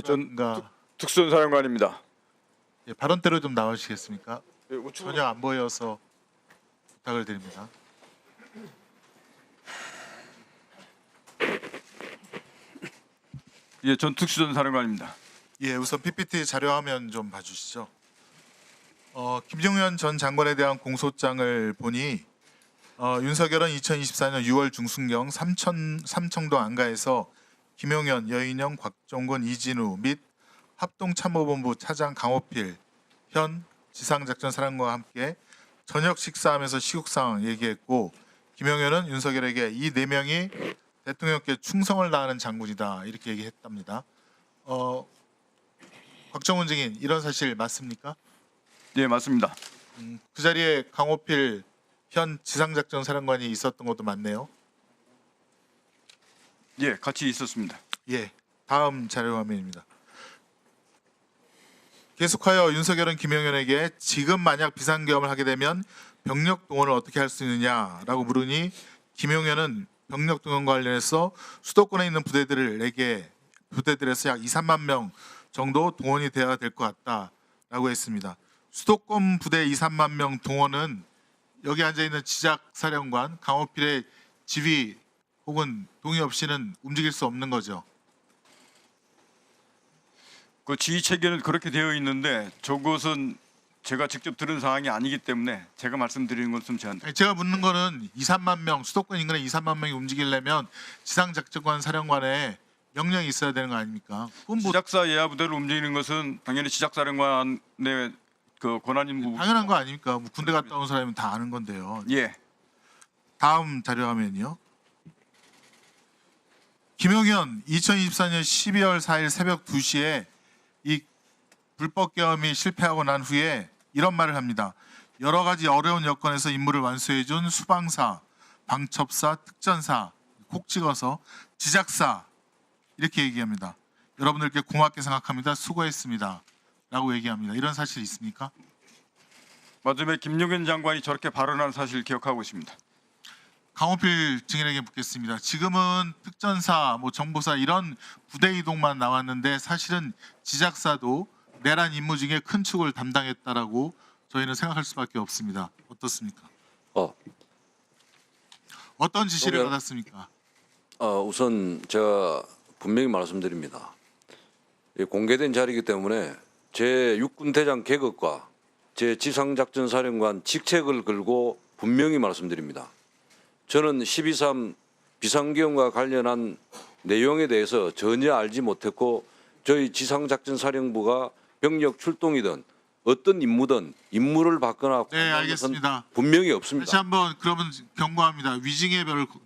전 그런가 특수사령관입니다. 예, 발언대로 좀 나와주시겠습니까? 예, 우측으로 전혀 안 보여서 부탁을 드립니다. 예, 전 특수전사령관입니다. 예, 우선 PPT 자료 화면 좀 봐주시죠. 김종현 전 장관에 대한 공소장을 보니 윤석열은 2024년 6월 중순경 삼청도 안가에서 김용현, 여인영, 곽종건, 이진우 및 합동참모본부 차장 강호필 현 지상작전사령관과 함께 저녁 식사하면서 시국 상황 얘기했고, 김용현은 윤석열에게 이 네 명이 대통령께 충성을 다하는 장군이다 이렇게 얘기했답니다. 곽정훈 증인, 이런 사실 맞습니까? 예, 맞습니다. 그 자리에 강호필 현 지상작전사령관이 있었던 것도 맞네요. 예, 같이 있었습니다. 예, 다음 자료 화면입니다. 계속하여 윤석열은 김용현에게 지금 만약 비상계엄을 하게 되면 병력 동원을 어떻게 할 수 있느냐라고 물으니, 김용현은 병력 동원과 관련해서 수도권에 있는 부대들에서 약 2, 3만 명 정도 동원이 되어야 될 것 같다라고 했습니다. 수도권 부대 2, 3만 명 동원은 여기 앉아 있는 지작사령관 강호필의 지휘 혹은 동의 없이는 움직일 수 없는 거죠. 그 지휘 체계는 그렇게 되어 있는데 저것은 제가 직접 들은 사항이 아니기 때문에 제가 말씀드리는 것은 제한테. 제가 묻는 거는 2, 3만 명, 수도권 인근에 2, 3만 명이 움직이려면 지상작전관 사령관에 명령이 있어야 되는 거 아닙니까? 그건 뭐 지작사 예하 부대를 움직이는 것은 당연히 지작사령관의 그 권한인 부분. 당연한 거 아닙니까? 뭐 군대 갔다 온 사람이면 다 아는 건데요. 예, 다음 자료 화면이요. 김용현 2024년 12월 4일 새벽 2시에 이 불법 계엄이 실패하고 난 후에 이런 말을 합니다. 여러 가지 어려운 여건에서 임무를 완수해준 수방사, 방첩사, 특전사 콕 찍어서 지작사 이렇게 얘기합니다. 여러분들께 고맙게 생각합니다. 수고했습니다. 라고 얘기합니다. 이런 사실 있습니까? 맞음에 김용현 장관이 저렇게 발언한 사실 기억하고 있습니다. 강호필 증인에게 묻겠습니다. 지금은 특전사, 정보사 이런 부대 이동만 나왔는데 사실은 지작사도 내란 임무 중에 큰 축을 담당했다라고 저희는 생각할 수밖에 없습니다. 어떻습니까? 어떤 지시를 그러면- 받았습니까? 우선 제가 분명히 말씀드립니다. 이 공개된 자리이기 때문에 제 육군 대장 계급과 제 지상작전사령관 직책을 걸고 분명히 말씀드립니다. 저는 12.3 비상계엄과 관련한 내용에 대해서 전혀 알지 못했고, 저희 지상작전사령부가 병력 출동이든 어떤 임무든 임무를 받거나 네, 관여한 것은 알겠습니다. 분명히 없습니다. 다시 한번 그러면 경고합니다.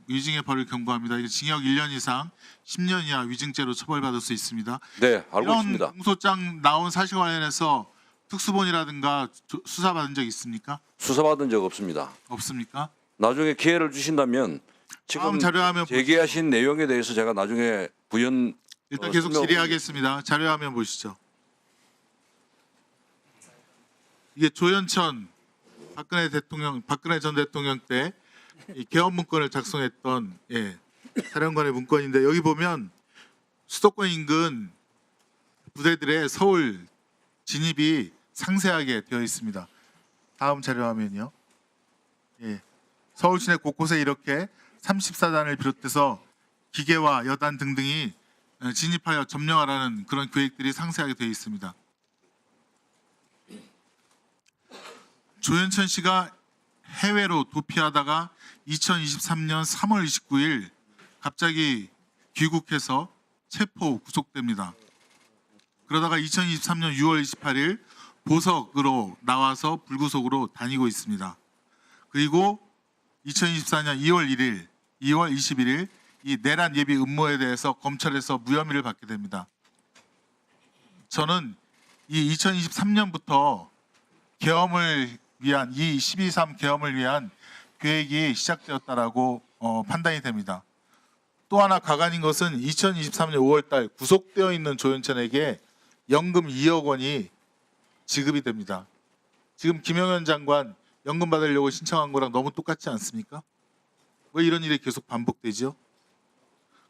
위증의 벌을 경고합니다. 이게 징역 1년 이상 10년 이하 위증죄로 처벌받을 수 있습니다. 네, 알고 이런 있습니다. 공소장 나온 사실 관련해서 특수본이라든가 수사받은 적 있습니까? 수사받은 적 없습니다. 없습니까? 나중에 기회를 주신다면 지금 다음 자료화면 제기하신 내용에 대해서 제가 나중에 부연 일단 계속 설명- 질의하겠습니다. 자료화면 보시죠. 이게 조현천 박근혜 전 대통령 때 이 계엄 문건을 작성했던 사령관의 문건인데, 여기 보면 수도권 인근 부대들의 서울 진입이 상세하게 되어 있습니다. 다음 자료화면이요. 서울 시내 곳곳에 이렇게 34단을 비롯해서 기계와 여단 등등이 진입하여 점령하라는 그런 계획들이 상세하게 되어 있습니다. 조현천 씨가 해외로 도피하다가 2023년 3월 29일 갑자기 귀국해서 체포 구속됩니다. 그러다가 2023년 6월 28일 보석으로 나와서 불구속으로 다니고 있습니다. 그리고 2024년 2월 1일, 2월 21일 이 내란 예비 음모에 대해서 검찰에서 무혐의를 받게 됩니다. 저는 이 2023년부터 계엄을 위한 이 12.3 계엄을 위한 계획이 시작되었다라고 판단이 됩니다. 또 하나 가관인 것은 2023년 5월달 구속되어 있는 조현천에게 연금 2억 원이 지급이 됩니다. 지금 김용현 장관 연금 받으려고 신청한 거랑 너무 똑같지 않습니까? 왜 이런 일이 계속 반복되죠?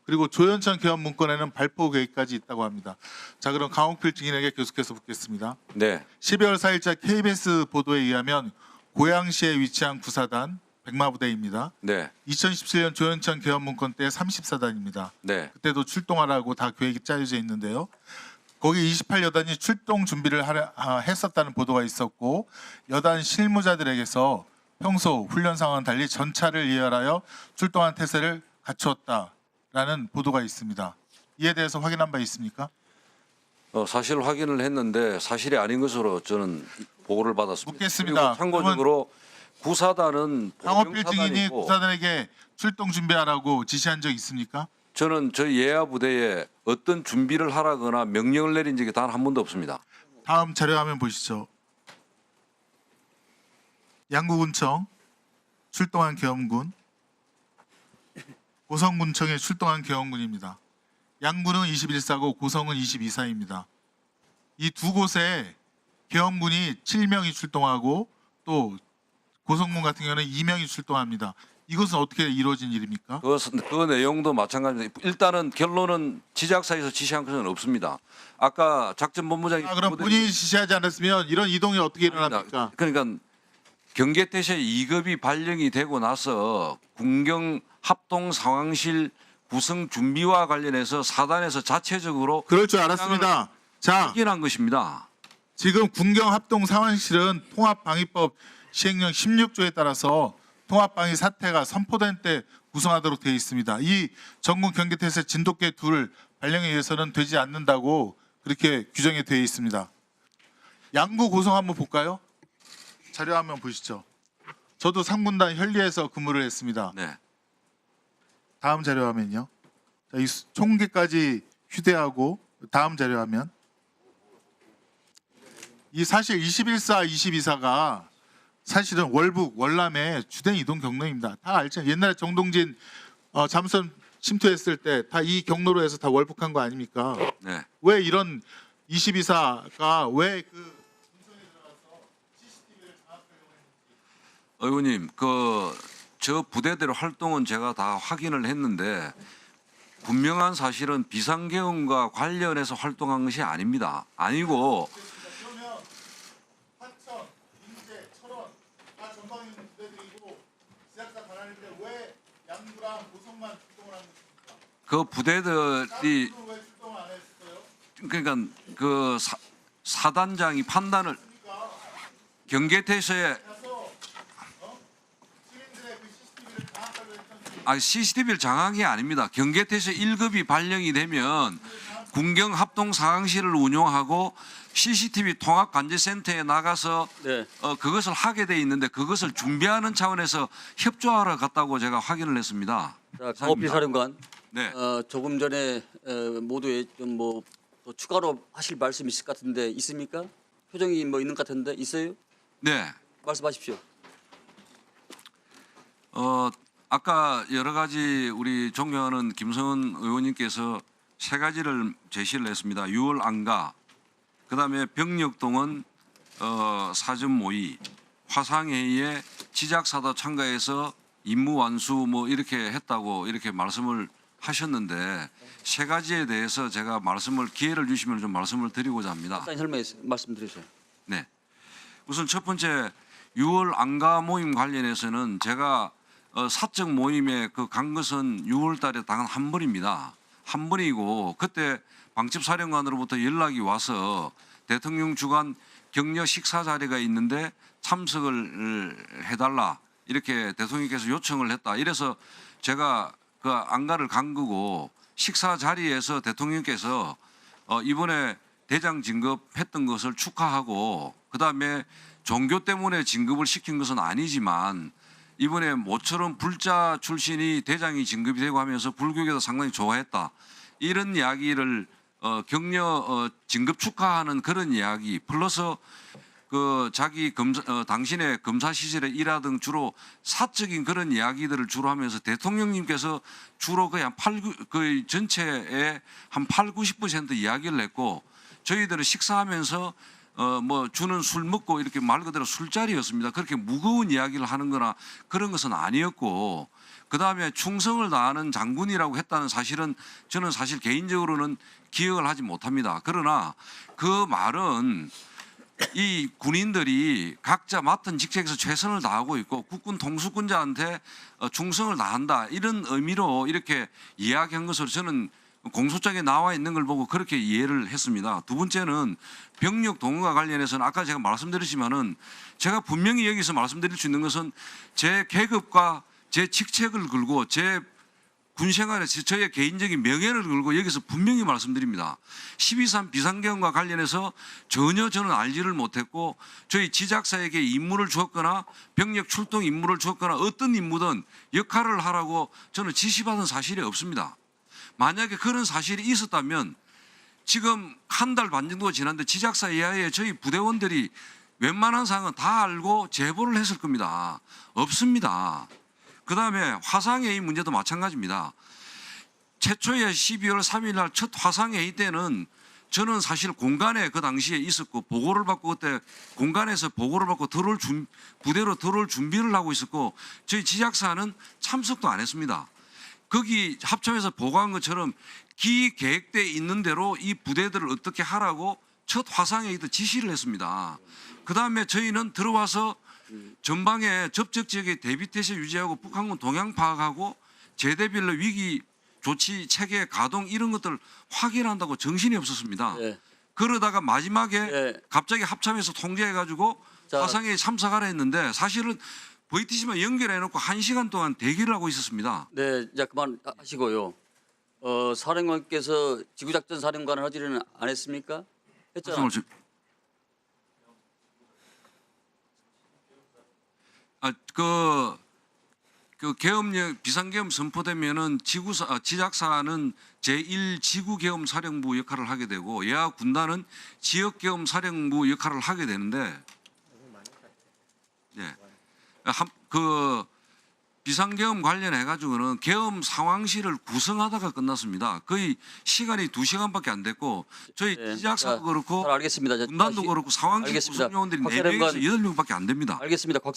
그리고 조현천 개헌 문건에는 발포 계획까지 있다고 합니다. 자, 그럼 강홍필 증인에게 계속해서 묻겠습니다. 네, 12월 4일자 KBS 보도에 의하면 고양시에 위치한 구사단 백마부대입니다. 네, 2017년 조현천 개헌 문건 때 34단입니다. 네, 그때도 출동하라고 다 계획이 짜여져 있는데요. 거기 28여단이 출동 준비를 했었다는 보도가 있었고 여단 실무자들에게서 평소 훈련 상황은 달리 전차를 예열하여 출동한 태세를 갖추었다라는 보도가 있습니다. 이에 대해서 확인한 바 있습니까? 사실 확인을 했는데 사실이 아닌 것으로 저는 보고를 받았습니다. 묻겠습니다. 그리고 참고적으로 구사단은 강호필 증인이 보병사단이고 구사단에게 출동 준비하라고 지시한 적 있습니까? 저는 저희 예하 부대에 어떤 준비를 하라거나 명령을 내린 적이 단 한 번도 없습니다. 다음 자료화면 보시죠. 양구군청 출동한 계엄군, 고성군청에 출동한 계엄군입니다. 양구는 21사고 고성은 22사입니다. 이 두 곳에 계엄군이 7명이 출동하고 또 고성군 같은 경우는 2명이 출동합니다. 이것은 어떻게 이루어진 일입니까? 그 내용도 마찬가지입니다. 일단은 결론은 지작사에서 지시한 것은 없습니다. 아까 작전본부장이 그럼 본인이 지시하지 않았으면 이런 이동이 어떻게 일어납니까? 그러니까 경계태세 2급이 발령이 되고 나서 군경 합동 상황실 구성 준비와 관련해서 사단에서 자체적으로 그럴 줄 알았습니다. 자, 확인한 것입니다. 지금 군경 합동 상황실은 통합방위법 시행령 16조에 따라서 통합방위 사태가 선포된 때 구성하도록 되어 있습니다. 이 전국 경계태세 진돗개 둘 발령에 의해서는 되지 않는다고 그렇게 규정이 되어 있습니다. 양구 고성 한번 볼까요? 자료 한번 보시죠. 저도 3군단 현리에서 근무를 했습니다. 네. 다음 자료 화면요. 자, 이 총기까지 휴대하고 다음 자료 화면. 이 사실 21사, 22사가 사실은 월북, 월남의 주된 이동 경로입니다. 다 알죠. 옛날에 정동진 잠수선 침투했을 때 다 이 경로로 해서 다 월북한 거 아닙니까? 네. 왜 이런 22사가 왜그 의원님, 저 부대대로 활동은 제가 다 확인을 했는데 분명한 사실은 비상계엄과 관련해서 활동한 것이 아닙니다. 아니고 그러면 화천, 인제, 철원 다 전방에 있는 부대들이고 지작사 반환인데 왜 양구랑 고성만 출동을 한 것입니까? 그 부대들이 다른 왜 출동을 안 했어요? 그러니까 그 사단장이 판단을 경계태세에 시민들의 그 CCTV를 장악하려 했던 CCTV를 장악이 아닙니다. 경계태세 1급이 발령이 되면 군경 합동 상황실을 운용하고 CCTV 통합 관제센터에 나가서 네. 그것을 하게 돼 있는데 그것을 준비하는 차원에서 협조하러 갔다고 제가 확인을 했습니다. 자, 강호필 사령관, 네. 조금 전에 모두에 좀 뭐 추가로 하실 말씀 있을 것 같은데 있습니까? 표정이 뭐 있는 것 같은데 있어요? 네. 말씀하십시오. 아까 여러 가지 우리 존경하는 김성은 의원님께서 세 가지를 제시를 했습니다. 6월 안가, 그다음에 병력동원 사전 모의, 화상회의에 지작사도 참가해서 임무 완수 뭐 이렇게 했다고 이렇게 말씀을 하셨는데 세 가지에 대해서 제가 기회를 주시면 좀 말씀을 드리고자 합니다. 간단히 설명해 말씀드리세요. 네. 우선 첫 번째 6월 안가 모임 관련해서는 제가 사적 모임에 간 것은 6월 달에 단 한 번입니다. 한 번이고 그때 방첩사령관으로부터 연락이 와서 대통령 주관 격려 식사 자리가 있는데 참석을 해달라 이렇게 대통령께서 요청을 했다. 이래서 제가 그 안가를 간 거고 식사 자리에서 대통령께서 이번에 대장 진급했던 것을 축하하고 그다음에 종교 때문에 진급을 시킨 것은 아니지만 이번에 모처럼 불자 출신이 대장이 진급이 되고 하면서 불교계도 상당히 좋아했다. 이런 이야기를 격려 진급 축하하는 그런 이야기 플러스 자기 당신의 검사 시절에 일하던 주로 사적인 그런 이야기들을 주로 하면서 대통령님께서 주로 거의 거의 전체의 한 80~90% 이야기를 했고 저희들은 식사하면서 뭐 주는 술 먹고 이렇게 말 그대로 술자리였습니다. 그렇게 무거운 이야기를 하는 거나 그런 것은 아니었고 그다음에 충성을 다하는 장군이라고 했다는 사실은 저는 사실 개인적으로는 기억을 하지 못합니다. 그러나 그 말은 이 군인들이 각자 맡은 직책에서 최선을 다하고 있고 국군 통수권자한테 충성을 다한다 이런 의미로 이렇게 이야기한 것으로 저는 공소장에 나와 있는 걸 보고 그렇게 이해를 했습니다. 두 번째는 병력 동원과 관련해서는 아까 제가 말씀드렸지만은 제가 분명히 여기서 말씀드릴 수 있는 것은 제 계급과 제 직책을 걸고 제 군생활에서 저의 개인적인 명예를 걸고 여기서 분명히 말씀드립니다. 12.3 비상계엄과 관련해서 전혀 저는 알지를 못했고 저희 지작사에게 임무를 주었거나 병력 출동 임무를 주었거나 어떤 임무든 역할을 하라고 저는 지시받은 사실이 없습니다. 만약에 그런 사실이 있었다면 지금 한 달 반 정도가 지났는데 지작사 이하의 저희 부대원들이 웬만한 사항은 다 알고 제보를 했을 겁니다. 없습니다. 그다음에 화상회의 문제도 마찬가지입니다. 최초의 12월 3일 날 첫 화상회의 때는 저는 사실 공간에 그 당시에 있었고 보고를 받고 그때 공간에서 보고를 받고 부대로 들어올 준비를 하고 있었고 저희 지작사는 참석도 안 했습니다. 거기 합참에서 보고한 것처럼 기계획돼 있는 대로 이 부대들을 어떻게 하라고 첫 화상회의 때 지시를 했습니다. 그다음에 저희는 들어와서 전방에 접촉 지역의 대비태세 유지하고 북한군 동향 파악하고 제대별로 위기 조치 체계 가동 이런 것들을 확인한다고 정신이 없었습니다. 네. 그러다가 마지막에 네. 갑자기 합참에서 통제해가지고 자. 화상회의 참석하라 했는데 사실은 VTC만 연결해놓고 1시간 동안 대기를 하고 있었습니다. 네, 이제 그만하시고요. 사령관께서 지구작전 사령관을 하지는 안 했습니까? 했잖아요. 그 계엄령 비상계엄 선포되면은 지작사는 제1지구계엄 사령부 역할을 하게 되고 예하 군단은 지역계엄 사령부 역할을 하게 되는데, 예, 그 비상계엄 관련해 가지고는 계엄 상황실을 구성하다가 끝났습니다. 거의 시간이 2시간밖에 안 됐고 저희 네, 지작사도 자, 그렇고 잘 알겠습니다. 자, 군단도 다시- 그렇고 상황실 알겠습니다. 구성요원들이 박 사령관. 4명에서 8명밖에 안 됩니다. 알겠습니다. 곽